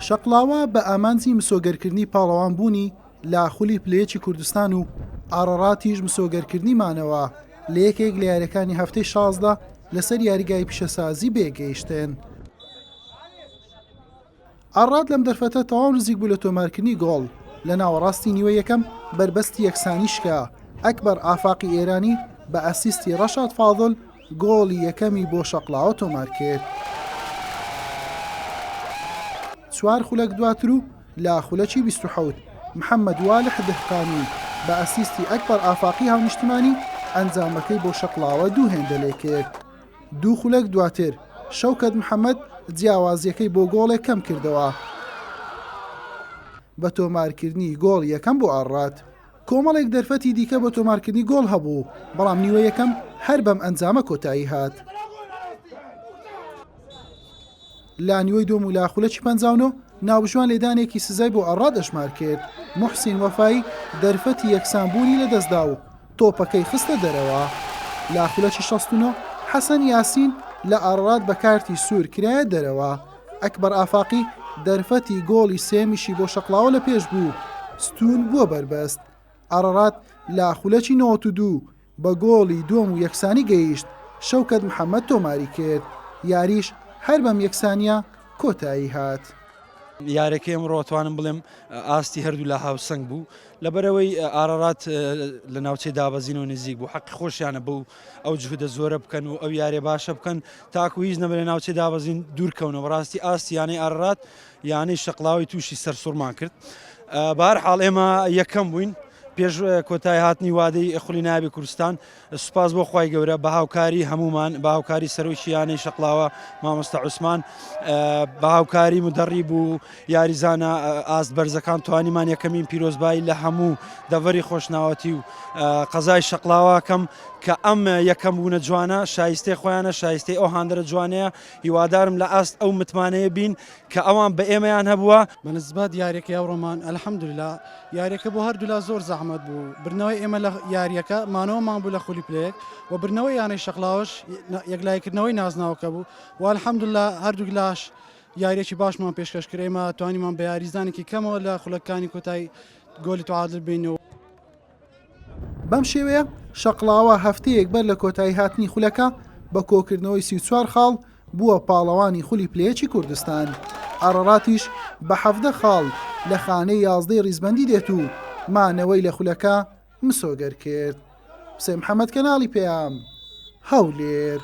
شەقڵاوە بە ئامانجی مسۆگەرکردنی پاڵەوان بوونی لە خولی پلەیەکی کوردستان و ئارەڕاتیش مسۆگەرکردنیمانەوە لە یەکێک لە یاریەکانی هەفتەی 16 لەسەر یاریگای پیشەسازی بێگەیشتێن. ئارڕات لەم دەرفەتە تەواو نزیک بوو لە تۆمارکردنی گۆڵ لە ناوەڕاستی نیوە یەکەم بربەستی یەکسانیشکە ئەکبەر ئافاقی ئێرانی بە ئەسیستی ڕەشاد فاضل گۆڵی یەکەمی بۆ شەقڵاوە تۆمار کرد. چوار خولەک دواتر و لە خولەکی 27 محەممەد والح دهقانی بە ئەسیستی ئەکبەر ئافاقی هاونیشتمانی ئەنجامەکەی بۆ شەقڵاوە دوو هێندە لێ کرد. دوو خولەک دواتر شەوکەت محەممەد جیاوازیەکەی بۆ گۆڵێک کەم کردەوە بە تۆمارکردنی گۆڵ یەکەم بۆ ئارڕات. کۆمەڵێک دەرفەتی دیکە بە تۆمارکردنی گۆڵ هەبوو بەڵام نیوە یەکەم هەر بەم ئەنجامە کۆتایی هات. لا نیوەی دۆم و لا خولەکی پەنجاونۆ ناوبژوان لێدانێکی سزای بۆ ئەڕات دەشمار کرد. موحسین وەفایی دەرفەتی یەکسانبوونی لەدەستدا و تۆپەکەی خستە دەرەوە. لا خولەکی 69 حەسەن یاسین لە ئەڕات بە کارتی سوور کرایە دەرەوە. ئەکبەر ئافاقی دەرفەتی گۆڵی سێمیشی بۆ شەقڵاوە لە پێش بوو ستون بووە بربەست. ئەڕات لا خولەکی 92 بە گۆڵی دووەم و یەکسانی گەیشت. شەوکەت محەممەد تۆماری کرد. یاریش هەر بەم یەکسانیە کۆتایی هات. یارەکەی ئەمڕۆتوانم بڵێم ئاستی هەردوو لە هاوسنگ بوو لەبەرەوەی ئارەڕات لە ناوچەی دابەزینەوە نزیک بوو حەقی خۆشیانە بوو ئەو جهودە زۆرە بکەن و ئەو یارێ باشە بکەن تاکو هیچ نەبێت لە ناوچەی دابەزین دوورکەونەوە. ڕاستی ئاستی یانەی ئارەڕات یانەی شەقڵاوی تووشی سەرسوڕمان کرد. بەهەرحاڵ ئێمە یەکەم بووین پێش کۆتای هاتنی وادەی خولی نایبی کوردستان. سوپاس بۆ خوای گەورە بە هاوکاری هەمومان بە هاوکاری سەرۆکی یانەی شەقڵاوە مامۆستا عوسمان بە هاوکاری مدەڕیب و یاریزانە ئاست بەرزەکان توانیمان یەکەمین پیرۆزبایی لە هەموو دەڤەری خۆشناوەتی و قەزای شەقڵاوەکەم کە ئەم یەکەم بوونە جوانە شایستەی خۆیانە شایستەی ئەو هاندرە جوانەیە. هیوادارم لە ئاست ئەو متمانەیە بین کە ئەوان بە ئێمەیان هەبووە. بەنسبەت یاریەکەی ئەوڕۆمان ئەلحەمدوللا یاریەکە بۆ هەردوولا زۆر زەحمەت بوو. برنەوەی ئێمە لە یاریەکە مانەوەمان بوو لە خولی پلەیەک و برنەوەی یانەی شەقڵاوەش یەکلایکردنەوەی نازناوەکە بوو و ئەلحەمدوللا هەردوو گلاش یاریەکی باشمان پێشکەش کرد. ئێمە توانیمان بە یاریزانێکی کەمەوە لە خولەکانی کۆتایی گۆلی تعادل بینەوە. بەم شێوەیە شەقڵاوە هەفتەیەک بەر لە کۆتایی هاتنی خولەکە بە کۆکردنەوەی 34 خاڵ بووە پاڵەوانی خولی پلەیەکی کوردستان. ئەڕەڕاتیش بە 17 خاڵ لە خانەی 11 ڕیزبەندی دێت و مانەوەی لە خولەکە مسۆگەر کرد. حوسێن محەممەد کەناڵی پێیام هەولێر.